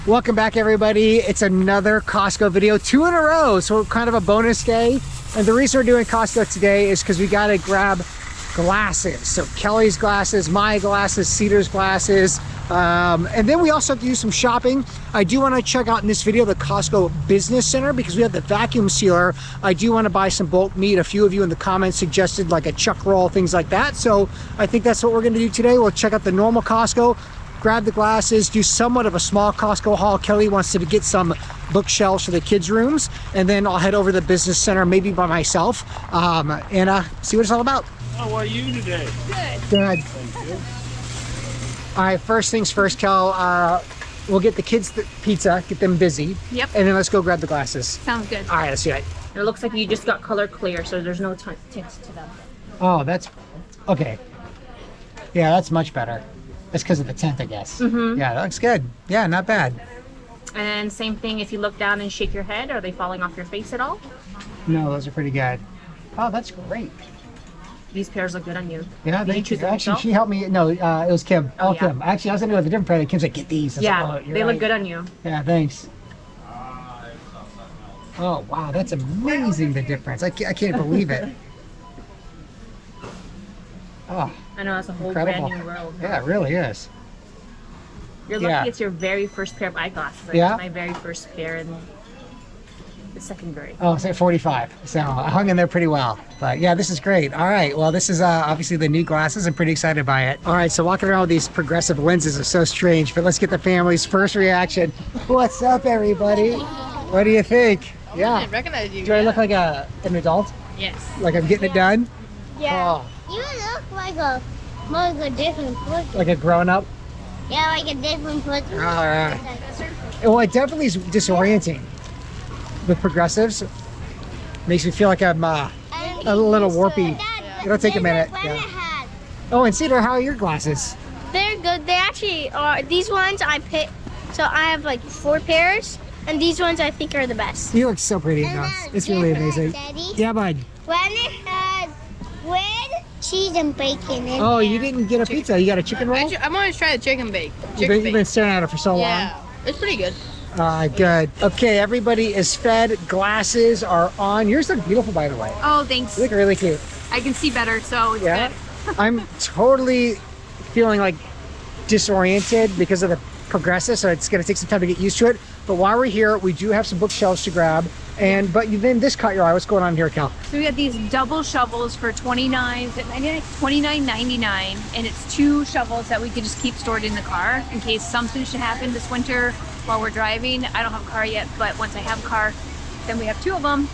Welcome back, everybody. It's another Costco video, 2 in a row, so kind of a bonus day. And the reason we're doing Costco today is because we got to grab glasses. So Kelly's glasses, my glasses, Cedar's glasses, and then we also have to do some shopping. I do want to check out in this video the Costco Business Center because we have the vacuum sealer. I do want to buy some bulk meat. A few of you in the comments suggested like a chuck roll, things like that. So I think that's what we're going to do today. We'll check out the normal Costco, grab the glasses, do somewhat of a small Costco haul. Kelly wants to get some bookshelves for the kids' rooms, and then I'll head over to the Business Center, maybe by myself, and see what it's all about. How are you today? Good. Good. Thank you. All right, first things first, Kel, we'll get the kids the pizza, get them busy. Yep. And then let's go grab the glasses. Sounds good. All right, let's do it. It looks like you just got color clear, so there's no tints to them. Oh, that's, okay. Yeah, that's much better. That's because of the tint, I guess. Mm-hmm. Yeah, that looks good. Yeah, not bad. And same thing, if you look down and shake your head, are they falling off your face at all? No, those are pretty good. Oh, that's great. These pairs look good on you. Yeah, Did you thank choose you. them Actually, yourself? she helped me. No, it was Kim. Oh, Oh, yeah. Kim. Actually, I was going to do a different pair. Kim's like, get these. I was Yeah, like, oh, you're they right. look good on you. Yeah, thanks. Oh, wow, that's amazing, the difference. I can't believe it. Oh, I know, that's a whole incredible. brand new world. Yeah, it really is. You're lucky Yeah. it's your very first pair of eyeglasses. I Yeah? got my very first pair in the second grade. Oh, say 45. So I hung in there pretty well. But yeah, this is great. All right. Well, this is obviously the new glasses. I'm pretty excited by it. All right. So walking around with these progressive lenses is so strange, but let's get the family's first reaction. What's up, everybody? What do you think? I Yeah. didn't recognize you. Do I look like an adult? Yes. Like I'm getting it done? Yeah. Oh, You look like a different person. like a grown up? Yeah, like a different person. All right. Well, it definitely is disorienting with progressives. Makes me feel like I'm a little warpy. It'll take a minute. Yeah. Oh, and Cedar, how are your glasses? They're good. They actually are. These ones I picked. So I have like 4 pairs, and these ones I think are the best. You look so pretty in those. It's really amazing. Daddy, Yeah, bud. when it has with cheese and bacon in Oh, there. you didn't get a pizza. You got a chicken roll? I'm gonna try the chicken bake. You've been staring at it for so Yeah, it's pretty good. long. Good. Okay, everybody is fed. Glasses are on. Yours look beautiful, by the way. Oh, thanks. You look really cute. I can see better, so it's Yeah. good. I'm totally feeling like disoriented because of the progressive, so it's going to take some time to get used to it. But while we're here, we do have some bookshelves to grab. But then this caught your eye. What's going on here, Cal? So we got these double shovels for $29.99, and it's 2 shovels that we could just keep stored in the car in case something should happen this winter while we're driving. I don't have a car yet, but once I have a car, then we have 2 of them.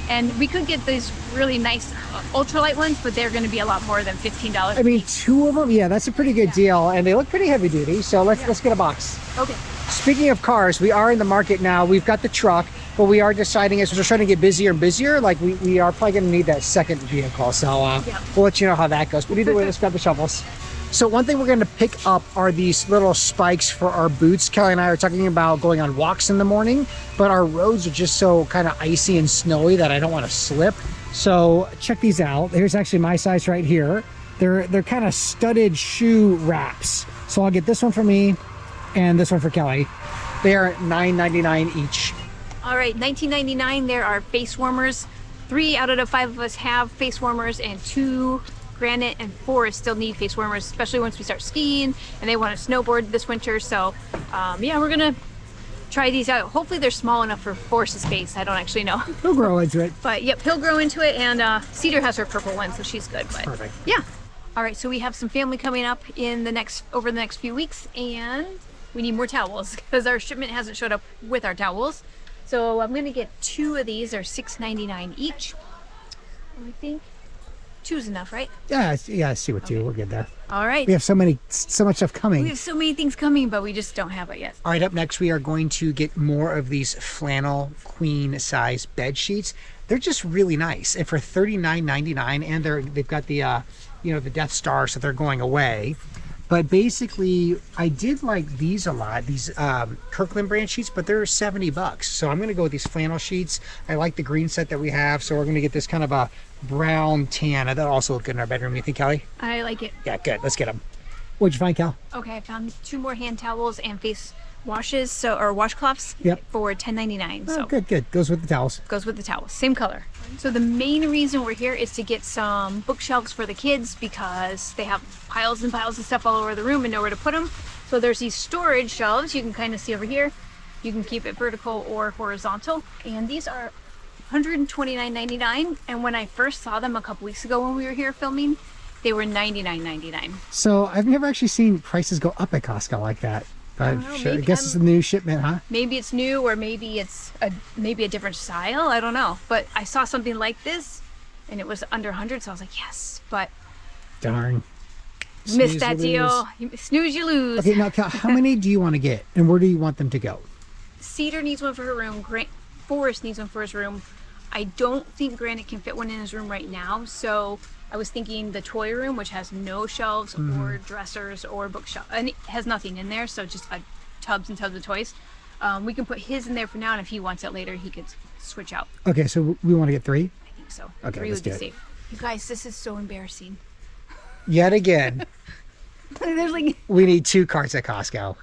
And we could get these really nice ultralight ones, but they're going to be a lot more than $15. I mean, 2 of them? Yeah, that's a pretty good deal. And they look pretty heavy duty. So let's get a box. Okay. Speaking of cars, we are in the market now. We've got the truck, but we are deciding as we're trying to get busier and busier, like we are probably going to need that second vehicle. So we'll let you know how that goes. But either way, let's grab the shovels. So one thing we're going to pick up are these little spikes for our boots. Kelly and I are talking about going on walks in the morning, but our roads are just so kind of icy and snowy that I don't want to slip. So check these out. Here's actually my size right here. They're kind of studded shoe wraps. So I'll get this one for me and this one for Kelly. They are $9.99 each. All right, $19.99. There are face warmers. 3 out of the 5 of us have face warmers, and 2, Granite and Forrest, still need face warmers, especially once we start skiing and they want to snowboard this winter. So yeah, we're gonna try these out. Hopefully they're small enough for Forrest's face. I don't actually know. He'll grow into it. But yep, he'll grow into it, and Cedar has her purple one, so she's good. But Perfect. yeah. All right, so we have some family coming up over the next few weeks, and we need more towels because our shipment hasn't showed up with our towels. So I'm gonna get 2 of these. They're $6.99 each. I think 2's enough, right? Yeah, I see what you. We'll get there. All right. We have so much stuff coming. We have so many things coming, but we just don't have it yet. All right, up next we are going to get more of these flannel queen size bed sheets. They're just really nice, and for $39.99, and they've got the the Death Star, so they're going away. But basically, I did like these a lot, these Kirkland brand sheets, but they're $70. So I'm going to go with these flannel sheets. I like the green set that we have, so we're going to get this kind of a brown tan. That'll also look good in our bedroom. You think, Kelly? I like it. Yeah, good. Let's get them. What'd you find, Cal? Okay, I found 2 more hand towels and face washes, or washcloths. Yep. For $10.99. Oh, So good. Goes with the towels. goes with the towels, same color. So the main reason we're here is to get some bookshelves for the kids because they have piles and piles of stuff all over the room and nowhere to put them. So there's these storage shelves you can kind of see over here. You can keep it vertical or horizontal, and these are $129.99. And when I first saw them a couple weeks ago when we were here filming, they were $99.99. So I've never actually seen prices go up at Costco like that. But know, sure, I maybe guess it's a new shipment, huh? Maybe it's new, or maybe it's a different style. I don't know. But I saw something like this, and it was under 100, so I was like, yes. But Darn. missed that Snooze, you deal. You snooze, you lose. Okay, now Cal, how many do you want to get, and where do you want them to go? Cedar needs one for her room. Forrest needs one for his room. I don't think Granite can fit one in his room right now, so I was thinking the toy room, which has no shelves or dressers or bookshelf, and it has nothing in there, so just tubs and tubs of toys. We can put his in there for now, and if he wants it later, he could switch out. Okay, so we want to get 3? I think so. Okay, 3 let's would be do it. safe. You guys, this is so embarrassing. Yet again, There's like, we need 2 carts at Costco.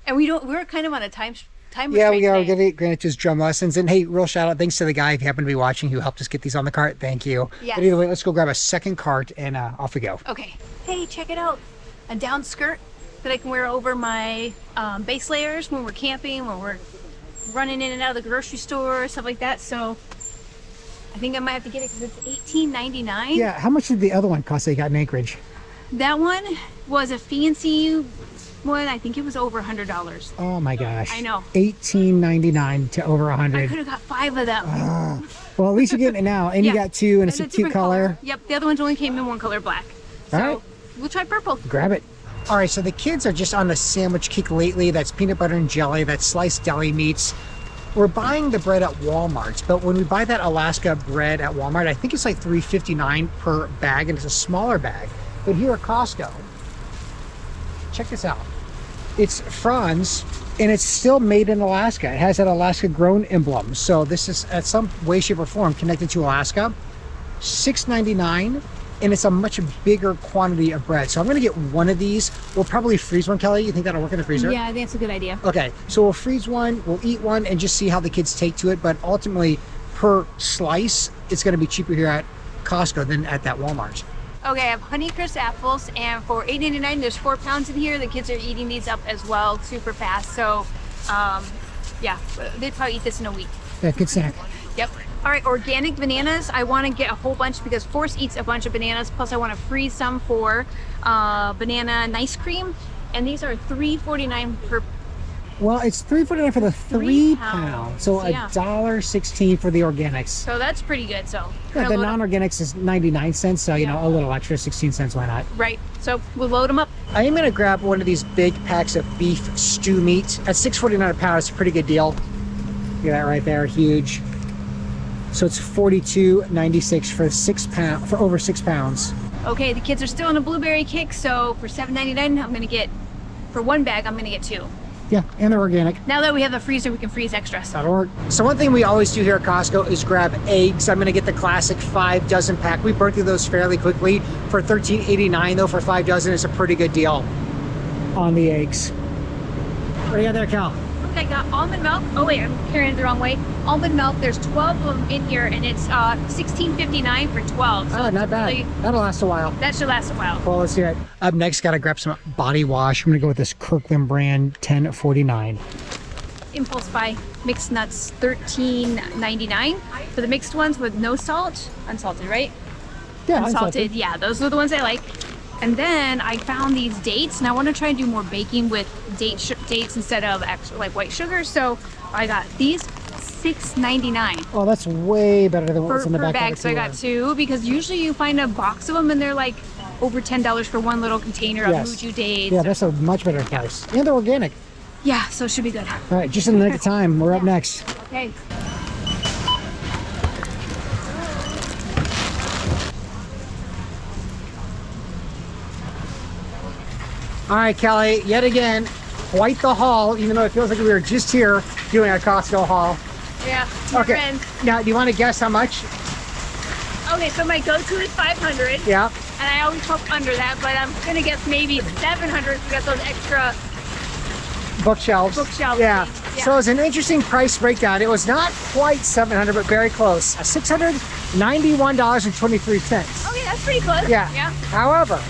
and we're kind of on a time Yeah, we are. restraint We're today. going to Granite just drum lessons. And hey, real shout out. Thanks to the guy, if you happen to be watching, who helped us get these on the cart. Thank you. Yes. But either way, let's go grab a second cart and off we go. Okay. Hey, check it out. A down skirt that I can wear over my base layers when we're camping, when we're running in and out of the grocery store, stuff like that. So I think I might have to get it because it's $18.99. Yeah, how much did the other one cost that you got in Anchorage? That one was a fancy one. I think it was over $100. Oh my gosh. I know. $18.99 to over I 100. could have got 5 of them. Well, at least you're getting it now. And you Yeah. got 2 and it's And a cute different color. Yep, the other ones only came in one color, black. So All right. we'll try purple. Grab it. All right, so the kids are just on the sandwich kick lately. That's peanut butter and jelly, that's sliced deli meats. We're buying the bread at Walmart, but when we buy that Alaska bread at Walmart, I think it's like $3.59 per bag, and it's a smaller bag. But here at Costco, check this out. It's Franz, and it's still made in Alaska. It has that Alaska grown emblem. So this is at some way, shape, or form connected to Alaska. $6.99, and it's a much bigger quantity of bread. So I'm gonna get one of these. We'll probably freeze one, Kelly. You think that'll work in the freezer? Yeah, I think that's a good idea. Okay, so we'll freeze one, we'll eat one, and just see how the kids take to it. But ultimately, per slice, it's gonna be cheaper here at Costco than at that Walmart. Okay, I have Honeycrisp apples, and for $8.99, there's 4 pounds in here. The kids are eating these up as well, super fast. So, yeah, they'd probably eat this in a week. Yeah, good snack. Yep. All right, organic bananas. I want to get a whole bunch because Forrest eats a bunch of bananas. Plus, I want to freeze some for banana nice cream. And these are $3.49 per. Well, it's $3.49 for the 3 pounds. So Yeah. $1.16 for the organics. So that's pretty good. So Yeah, we're the gonna load 'em- non-organics is 99 cents, so you know, a little extra, 16 cents, why not? right. So we'll load them up. I am gonna grab one of these big packs of beef stew meat. At $6.49 a pound, it's a pretty good deal. Look at that right there, huge. So it's $42.96 for 6 pounds, for over 6 pounds. Okay, the kids are still on a blueberry kick. So for $7.99, I'm gonna get, for 1 bag, I'm gonna get 2. Yeah, and they're organic. Now that we have the freezer, we can freeze extras. That'll work. So one thing we always do here at Costco is grab eggs. I'm gonna get the classic 5 dozen pack. We burn through those fairly quickly. For $13.89 though, for 5 dozen, it's a pretty good deal on the eggs. What do you got there, Cal? I got almond milk. Oh wait, I'm carrying it the wrong way. Almond milk, there's 12 of them in here, and it's $16.59 for 12. So Oh, not bad. really- That'll last a while. that should last a while. Well, let's do it. Up next, gotta grab some body wash. I'm gonna go with this Kirkland brand, $10.49. Impulse buy mixed nuts, $13.99 for the mixed ones with no salt, unsalted, right? Yeah, Unsalted, yeah, those are the ones I like. And then I found these dates, and I want to try and do more baking with dates instead of actual like white sugar. So I got these, $6.99 Oh, that's way better than what's per in the back bag. of the So I got 2 because usually you find a box of them and they're like over $10 for one little container of Yes. Muju dates. Yeah, that's a much better price. And they're organic. Yeah, so it should be good. All right, just in the nick of time, we're up next. Okay. All right, Kelly, yet again, quite the haul, even though it feels like we were just here doing a Costco haul. Yeah. Okay, Friend. now, do you want to guess how much? Okay, so my go-to is 500. Yeah. And I always hope under that, but I'm gonna guess maybe 700 to get those extra bookshelves. Bookshelves, Yeah. yeah. So it's an interesting price breakdown. It was not quite $700, but very close. $691.23. Okay, that's pretty close. Yeah. However,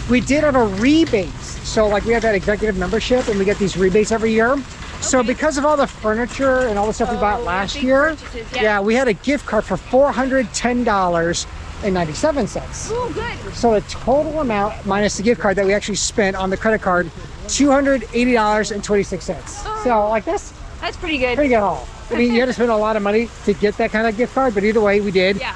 we did have a rebate. So like we have that executive membership and we get these rebates every year. So because of all the furniture and all the stuff we bought last big year, purchases, yeah, we had a gift card for $410.97. Oh, good. So the total amount minus the gift card that we actually spent on the credit card, $280.26. So like this, That's pretty good. pretty good haul. I mean, you had to spend a lot of money to get that kind of gift card, but either way, we did. Yeah.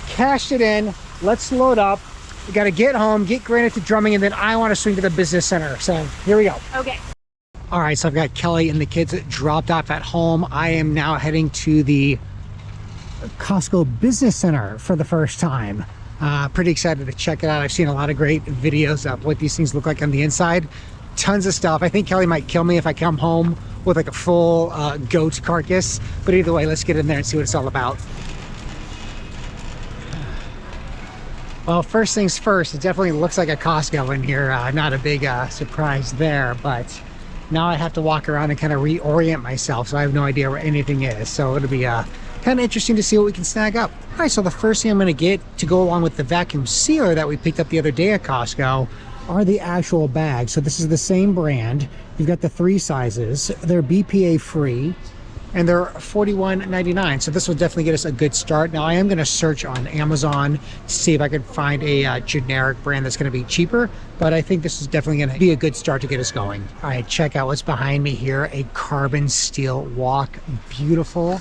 Cashed it in. Let's load up. We got to get home, get Granite to drumming, and then I want to swing to the business center. So here we go. Okay. All right, so I've got Kelly and the kids dropped off at home. I am now heading to the Costco Business Center for the first time. Pretty excited to check it out. I've seen a lot of great videos of what these things look like on the inside. Tons of stuff. I think Kelly might kill me if I come home with like a full goat carcass. But either way, let's get in there and see what it's all about. Well, first things first, it definitely looks like a Costco in here. Not a big surprise there, but now I have to walk around and kind of reorient myself, so I have no idea where anything is. So it'll be kind of interesting to see what we can snag up. All right, so the first thing I'm going to get to go along with the vacuum sealer that we picked up the other day at Costco are the actual bags. So this is the same brand. You've got the 3 sizes. They're BPA free and they're $41.99. So this will definitely get us a good start. Now I am going to search on Amazon to see if I can find a generic brand that's going to be cheaper, but I think this is definitely going to be a good start to get us going. All right, check out what's behind me here. A carbon steel wok, beautiful,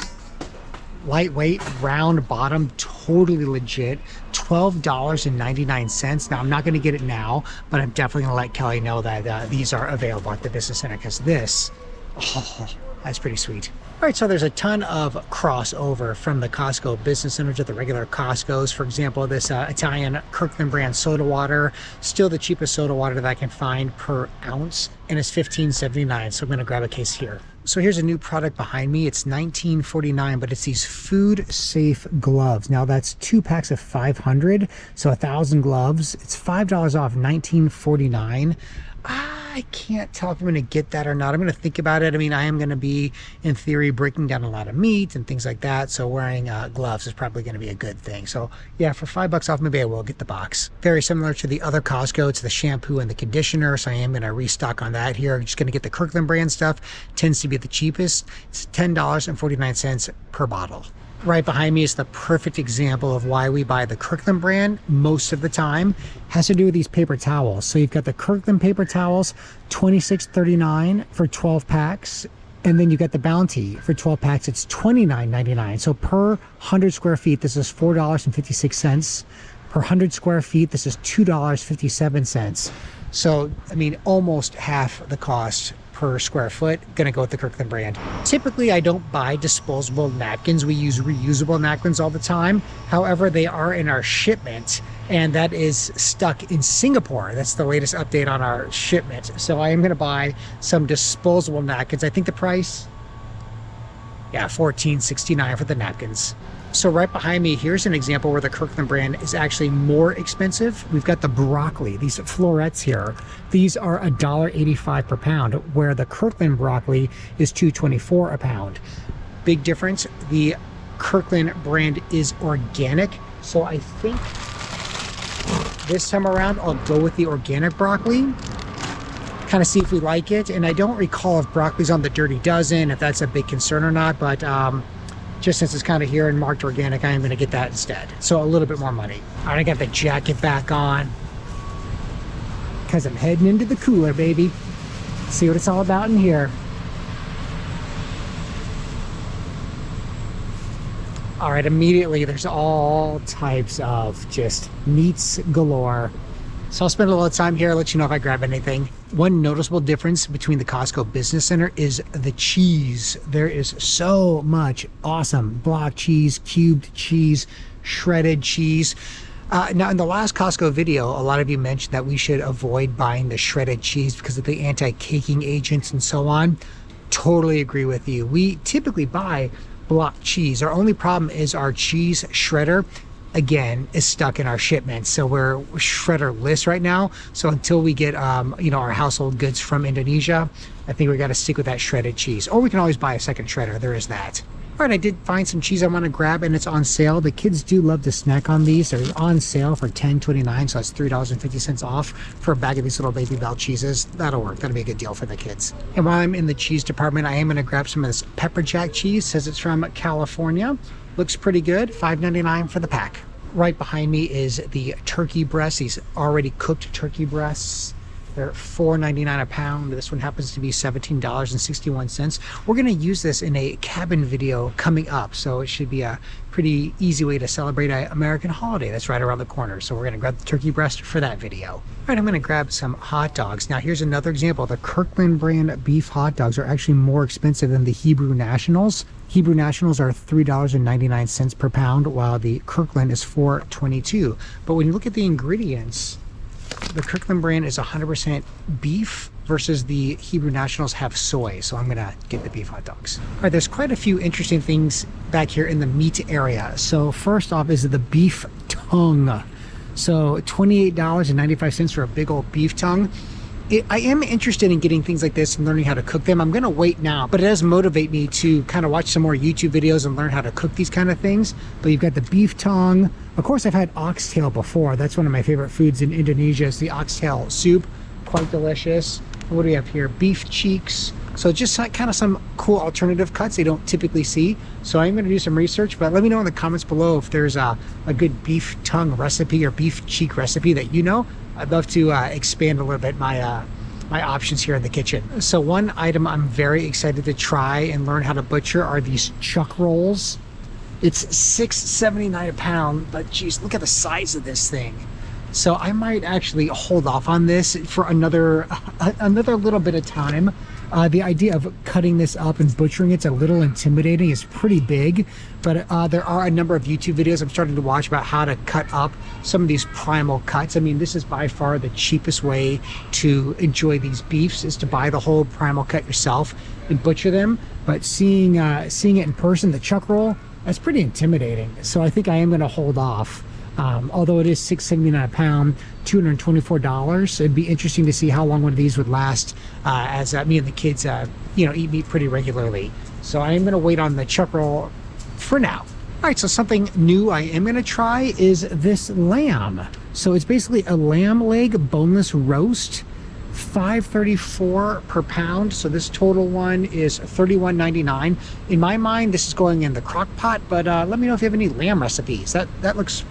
lightweight, round bottom, totally legit. $12.99. Now I'm not going to get it now, but I'm definitely going to let Kelly know that these are available at the business center, because this, oh, that's pretty sweet. All right, so there's a ton of crossover from the Costco Business Center to the regular Costco's. For example, this Italian Kirkland brand soda water, still the cheapest soda water that I can find per ounce, and it's $15.79. So I'm going to grab a case here. So here's a new product behind me. It's $19.49, but it's these food safe gloves. Now that's 2 packs of 500, so 1,000 gloves. It's $5 off, $19.49. I can't tell if I'm going to get that or not. I'm going to think about it. I mean, I am going to be, in theory, breaking down a lot of meat and things like that. So wearing gloves is probably going to be a good thing. So yeah, for $5 off, maybe I will get the box. Very similar to the other Costco. It's the shampoo and the conditioner. So I am going to restock on that here. I'm just going to get the Kirkland brand stuff. Tends to be the cheapest. It's $10.49 per bottle. Right behind me is the perfect example of why we buy the Kirkland brand most of the time. Has to do with these paper towels. So you've got the Kirkland paper towels, $26.39 for 12 packs. And then you got the Bounty for 12 packs. It's $29.99. So per 100 square feet, this is $4.56. Per 100 square feet, this is $2.57. So, I mean, almost half the cost per square foot. Gonna go with the Kirkland brand. Typically, I don't buy disposable napkins. We use reusable napkins all the time. However, they are in our shipment, and that is stuck in Singapore. That's the latest update on our shipment. So I am gonna buy some disposable napkins. I think the price, yeah, $14.69 for the napkins. So right behind me, here's an example where the Kirkland brand is actually more expensive. We've got the broccoli, these florets here. These are $1.85 per pound, where the Kirkland broccoli is $2.24 a pound. Big difference, the Kirkland brand is organic. So I think this time around, I'll go with the organic broccoli, kind of see if we like it. And I don't recall if broccoli's on the Dirty Dozen, if that's a big concern or not, but just since it's kind of here and marked organic, I am going to get that instead. So a little bit more money. All right, I got the jacket back on because I'm heading into the cooler, baby. See what it's all about in here. All right, immediately there's all types of just meats galore. So I'll spend a little time here, let you know if I grab anything. One noticeable difference between the Costco Business Center is the cheese. There is so much awesome block cheese, cubed cheese, shredded cheese. Now in the last Costco video, a lot of you mentioned that we should avoid buying the shredded cheese because of the anti-caking agents and so on. Totally agree with you. We typically buy block cheese. Our only problem is our cheese shredder again, is stuck in our shipments. So we're shredder-less right now. So until we get, you know, our household goods from Indonesia, I think we got to stick with that shredded cheese. Or we can always buy a second shredder. There is that. All right, I did find some cheese I want to grab, and it's on sale. The kids do love to snack on these. They're on sale for $10.29, so that's $3.50 off for a bag of these little Baby Bell cheeses. That'll work. That'll be a good deal for the kids. And while I'm in the cheese department, I am going to grab some of this pepper jack cheese. It says it's from California. Looks pretty good. $5.99 for the pack. Right behind me is the turkey breasts. These already cooked turkey breasts. They're $4.99 a pound. This one happens to be $17.61. We're going to use this in a cabin video coming up, so it should be a pretty easy way to celebrate an American holiday that's right around the corner. So we're going to grab the turkey breast for that video. All right, I'm going to grab some hot dogs. Now here's another example. The Kirkland brand beef hot dogs are actually more expensive than the Hebrew Nationals. Hebrew Nationals are $3.99 per pound, while the Kirkland is $4.22. But when you look at the ingredients, the Kirkland brand is 100% beef versus the Hebrew Nationals have soy. So I'm going to get the beef hot dogs. All right, there's quite a few interesting things back here in the meat area. So first off is the beef tongue. So $28.95 for a big old beef tongue. I am interested in getting things like this and learning how to cook them. I'm going to wait now, but it does motivate me to kind of watch some more YouTube videos and learn how to cook these kind of things. But you've got the beef tongue. Of course, I've had oxtail before. That's one of my favorite foods in Indonesia. It's the oxtail soup. Quite delicious. What do we have here? Beef cheeks. So just like kind of some cool alternative cuts they don't typically see. So I'm going to do some research, but let me know in the comments below if there's a good beef tongue recipe or beef cheek recipe that you know. I'd love to expand a little bit my my options here in the kitchen. So one item I'm very excited to try and learn how to butcher are these chuck rolls. It's $6.79 a pound, but geez, look at the size of this thing. So I might actually hold off on this for another little bit of time. The idea of cutting this up and butchering it's a little intimidating. It's pretty big, but there are a number of YouTube videos I'm starting to watch about how to cut up some of these primal cuts. I mean, this is by far the cheapest way to enjoy these beefs, is to buy the whole primal cut yourself and butcher them. But seeing it in person, the chuck roll, that's pretty intimidating. So I think I am going to hold off. Although it is $6.79 a pound, $224. It'd be interesting to see how long one of these would last as me and the kids, you know, eat meat pretty regularly. So I am going to wait on the chuck roll for now. All right, so something new I am going to try is this lamb. So it's basically a lamb leg boneless roast, $5.34 per pound. So this total one is $31.99. In my mind, this is going in the crock pot, but let me know if you have any lamb recipes. That looks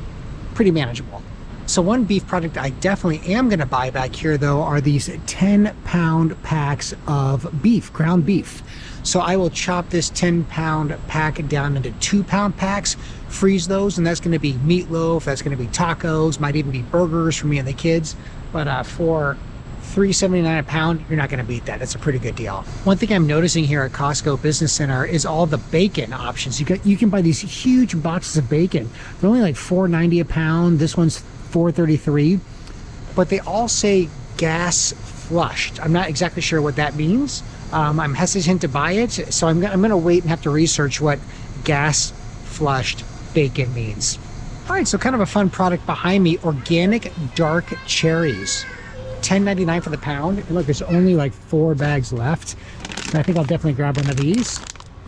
pretty manageable. So one beef product I definitely am going to buy back here though are these 10-pound packs of beef, ground beef. So I will chop this 10-pound pack down into 2-pound packs, freeze those, and that's going to be meatloaf, that's going to be tacos, might even be burgers for me and the kids. But for $3.79 a pound, you're not going to beat that. That's a pretty good deal. One thing I'm noticing here at Costco Business Center is all the bacon options. You can buy these huge boxes of bacon. They're only like $4.90 a pound. This one's $4.33, but they all say gas flushed. I'm not exactly sure what that means. I'm hesitant to buy it, so I'm going to wait and have to research what gas flushed bacon means. All right, so kind of a fun product behind me, organic dark cherries. $10.99 for the pound. And look, there's only like 4 bags left. And I think I'll definitely grab one of these.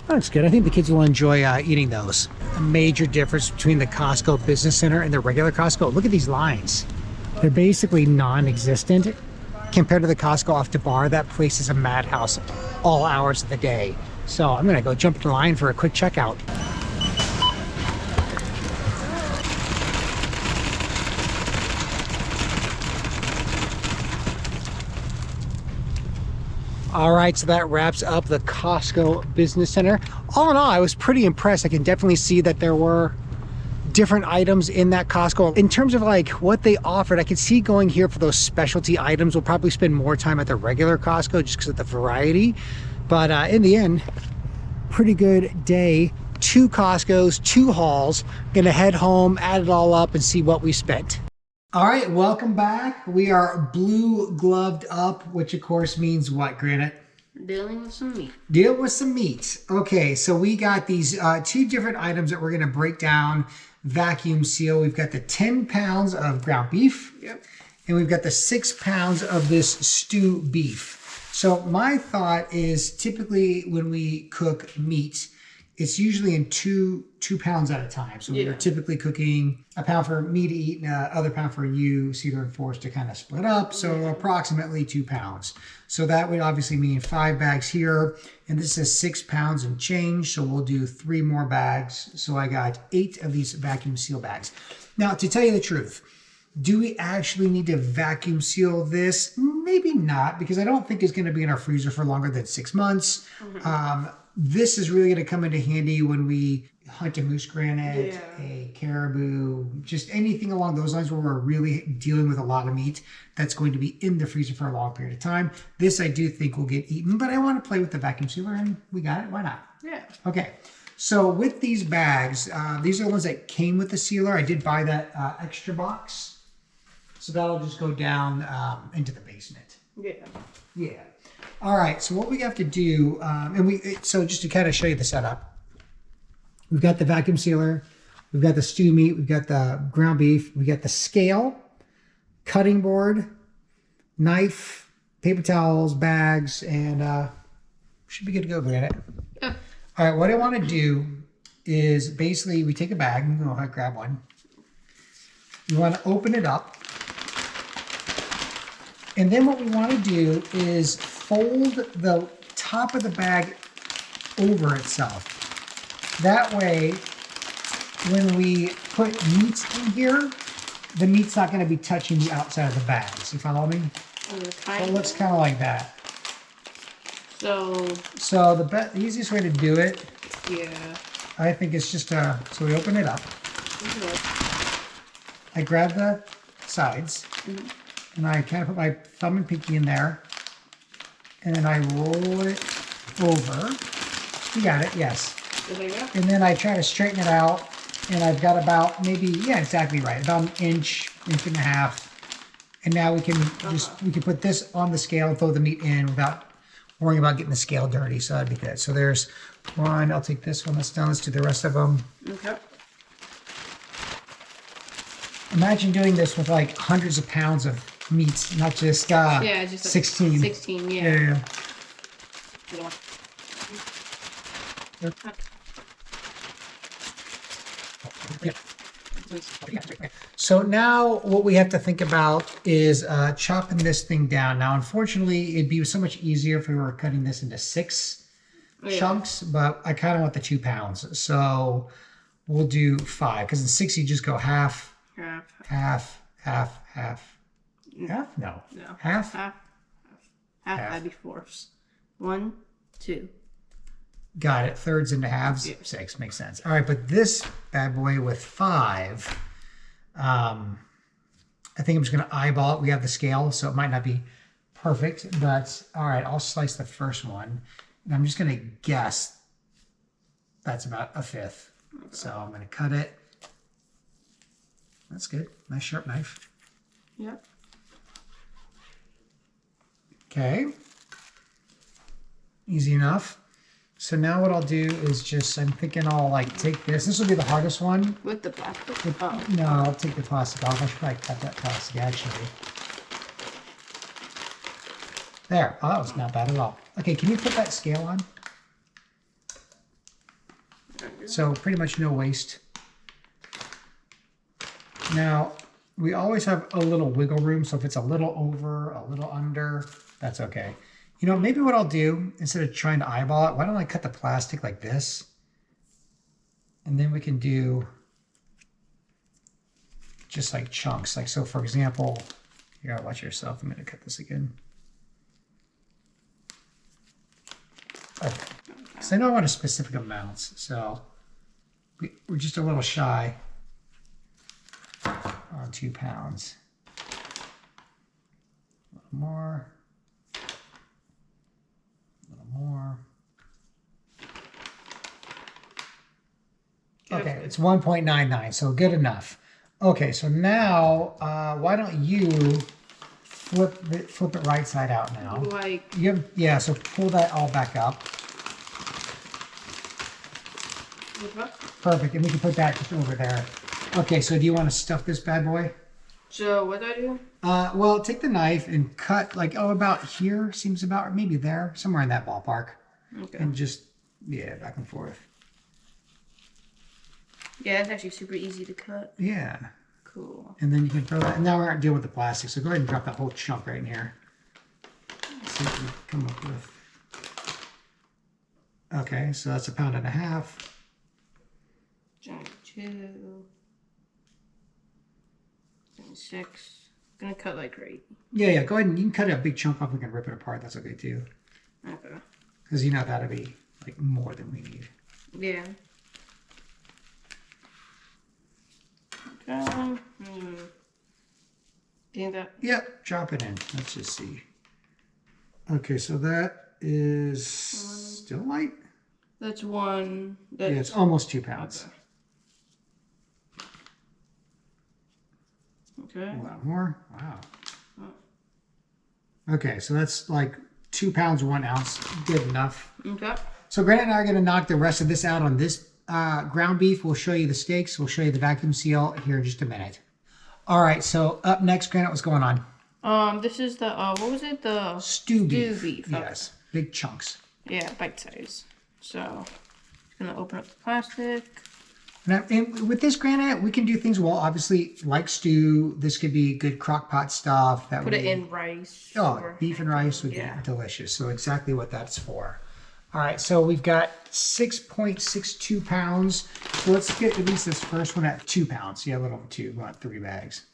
That's good. I think the kids will enjoy eating those. A major difference between the Costco Business Center and the regular Costco. Look at these lines. They're basically non-existent compared to the Costco off the bar. That place is a madhouse all hours of the day. So I'm going to go jump in the line for a quick checkout. All right, so that wraps up the Costco Business Center. All in all, I was pretty impressed. I can definitely see that there were different items in that Costco. In terms of like what they offered, I could see going here for those specialty items. We'll probably spend more time at the regular Costco just because of the variety. But in the end, pretty good day. 2 Costcos, 2 hauls. Gonna head home, add it all up, and see what we spent. All right, welcome back. We are blue gloved up, which of course means what, Granite? Dealing with some meat. Deal with some meat. Okay, so we got these 2 different items that we're going to break down vacuum seal. We've got the 10 pounds of ground beef. Yep. And we've got the 6 pounds of this stew beef. So my thought is typically when we cook meat, it's usually in two pounds at a time. So we're typically cooking a pound for me to eat and other pound for you, Cedar and Forrest, to kind of split up. So approximately 2 pounds. So that would obviously mean 5 bags here. And this is 6 pounds and change. So we'll do 3 more bags. So I got 8 of these vacuum seal bags. Now, to tell you the truth, do we actually need to vacuum seal this? Maybe not, because I don't think it's going to be in our freezer for longer than 6 months. This is really going to come into handy when we hunt a moose granite, a caribou, just anything along those lines where we're really dealing with a lot of meat that's going to be in the freezer for a long period of time. This I do think will get eaten, but I want to play with the vacuum sealer, and we got it. Why not? Yeah. Okay. So with these bags, these are the ones that came with the sealer. I did buy that extra box. So that'll just go down into the basement. Yeah. Yeah. All right. So what we have to do, so just to kind of show you the setup, we've got the vacuum sealer, we've got the stew meat, we've got the ground beef, we got the scale, cutting board, knife, paper towels, bags, and should be good to go, Granite. Yeah. All right. What I want to do is basically we take a bag. I'm going to grab one. You want to open it up. And then what we want to do is fold the top of the bag over itself. That way, when we put meat in here, the meat's not going to be touching the outside of the bag. So you follow me? So it looks kind of like that. So the easiest way to do it, I think it's just so we open it up. I grab the sides. And I kind of put my thumb and pinky in there. And then I roll it over. You got it, yes. And then I try to straighten it out. And I've got about maybe, exactly right, about an inch and a half. And now we can we can put this on the scale and throw the meat in without worrying about getting the scale dirty. So that'd be good. So there's one. I'll take this one that's done. Let's do the rest of them. Okay. Imagine doing this with like hundreds of pounds of meat, not just just 16. 16, yeah. So now what we have to think about is chopping this thing down. Now, unfortunately, it'd be so much easier if we were cutting this into 6 chunks, but I kind of want the 2 pounds. So we'll do 5, because in 6 you just go half, half. Half? No. Half? Half. That'd be 4s. 1, 2. Got it. Thirds into halves. 6 makes sense. All right, but this bad boy with 5, I think I'm just going to eyeball it. We have the scale, so it might not be perfect, but all right, I'll slice the first one, and I'm just going to guess that's about 1/5. So I'm going to cut it. That's good. Nice sharp knife. Yep. Okay. Easy enough. So now what I'll do is I'm thinking I'll take this. This will be the hardest one. With the plastic? No, I'll take the plastic off. I should probably cut that plastic actually. There. Oh, that was not bad at all. Okay, can you put that scale on? So pretty much no waste. Now, we always have a little wiggle room, so if it's a little over, a little under, that's okay. You know, maybe what I'll do, instead of trying to eyeball it, why don't I cut the plastic like this? And then we can do just like chunks. Like, so for example, you gotta watch yourself. I'm gonna cut this again. Okay. So I know I want a specific amounts, so we're just a little shy on 2 pounds. A little more. A little more. Okay, it's 1.99, so good enough. Okay, so now why don't you flip it right side out now? Yeah, so pull that all back up. Perfect, and we can put that just over there. Okay, so do you want to stuff this bad boy? So what do I do? Well, take the knife and cut like, about here, seems about, or maybe there, somewhere in that ballpark. Okay. And just, yeah, back and forth. Yeah, it's actually super easy to cut. Yeah. Cool. And then you can throw that, and now we're not dealing with the plastic, so go ahead and drop that whole chunk right in here. Let's see what we come up with. Okay, so that's 1.5 pounds. Giant 2. 6. Gonna cut like right. Yeah, go ahead and you can cut a big chunk off. We can rip it apart. That's okay too. Okay. Because you know that'll be like more than we need. Yeah. Okay. Think that. Yep, drop it in. Let's just see. Okay, so that is still light. That's 1. That's, Yeah, it's almost 2 pounds. Okay. A lot more. Wow. Okay, so that's like 2 pounds, 1 ounce. Good enough. Okay. So Granite and I are going to knock the rest of this out on this ground beef. We'll show you the steaks. We'll show you the vacuum seal here in just a minute. All right, so up next, Granite, what's going on? This is the what was it? The Stew beef. Okay. Yes, big chunks. Yeah, bite size. So, just gonna open up the plastic. Now, and with this Granite, we can do things well. Obviously, like stew, this could be good crock pot stuff. That Put would it be, in rice. Oh, or, beef and rice would be delicious. So exactly what that's for. All right, so we've got 6.62 pounds. So let's get at least this first one at 2 pounds. Yeah, a little over 2. We want 3 bags.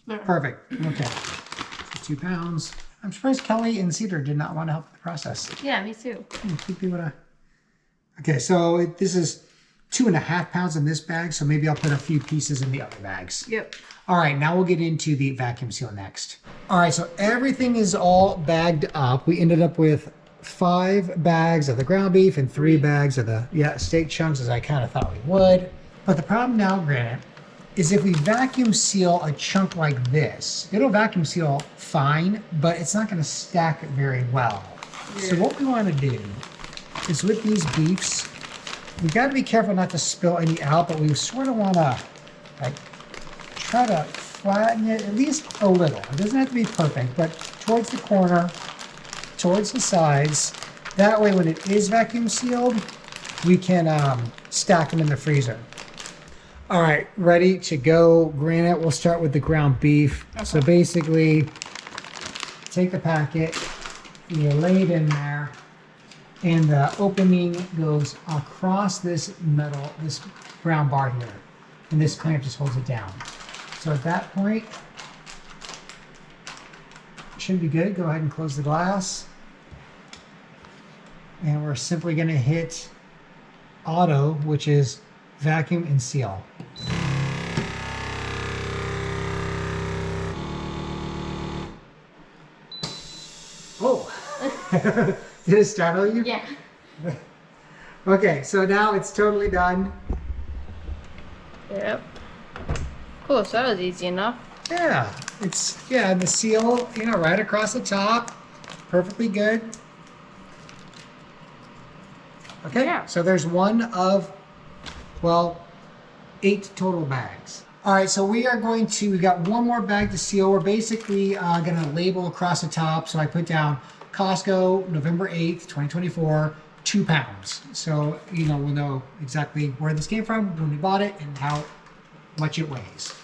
There. Perfect. Okay. So 2 pounds. I'm surprised Kelly and Cedar did not want to help with the process. Yeah, me too. Okay, so this is 2.5 pounds in this bag, so maybe I'll put a few pieces in the other bags. Yep. All right, now we'll get into the vacuum seal next. All right, so everything is all bagged up. We ended up with 5 bags of the ground beef and 3 bags of the steak chunks, as I kind of thought we would. But the problem now, Granite, is if we vacuum seal a chunk like this, it'll vacuum seal fine, but it's not going to stack very well. Yeah. So what we want to do is with these beefs, we got to be careful not to spill any out, but we sort of want to like try to flatten it at least a little. It doesn't have to be perfect, but towards the corner, towards the sides. That way when it is vacuum sealed, we can stack them in the freezer. All right, ready to go, Granite. We'll start with the ground beef. Okay. So basically, take the packet, you lay it in there, and the opening goes across this metal, this brown bar here, and this clamp just holds it down. So at that point, it should be good. Go ahead and close the glass. And we're simply gonna hit auto, which is vacuum and seal. Oh, did it startle you? Yeah. Okay, so now it's totally done. Yep. Cool, so that was easy enough. Yeah, and the seal, right across the top, perfectly good. Okay, yeah. So there's one of, 8 total bags. All right, so we got one more bag to seal. We're basically gonna label across the top. So I put down Costco, November 8th, 2024, 2 pounds. So, we'll know exactly where this came from, when we bought it, and how much it weighs.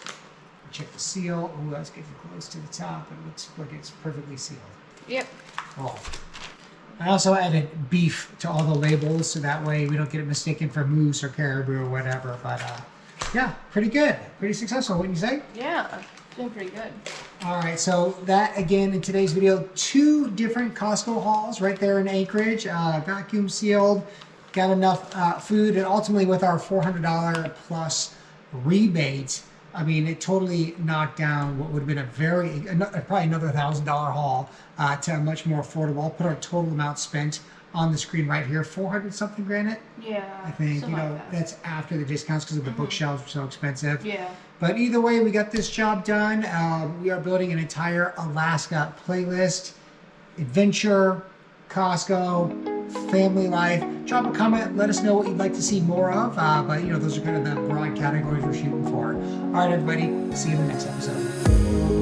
Check the seal. Oh, that's getting close to the top. It looks like it's perfectly sealed. Yep. Cool. I also added beef to all the labels, so that way we don't get it mistaken for moose or caribou or whatever. But yeah, pretty good. Pretty successful, wouldn't you say? Yeah, doing pretty good. All right, so that again in today's video, 2 different Costco hauls right there in Anchorage, vacuum sealed, got enough food, and ultimately with our $400 plus rebate, I mean, it totally knocked down what would have been probably another $1,000 haul to a much more affordable. I'll put our total amount spent on the screen right here, 400 something, Granite. Yeah. I think, like that's after the discounts because of the bookshelves were so expensive. Yeah. But either way, we got this job done. We are building an entire Alaska playlist, adventure, Costco, family life. Drop a comment, let us know what you'd like to see more of. But those are kind of the broad categories we're shooting for. All right, everybody, see you in the next episode.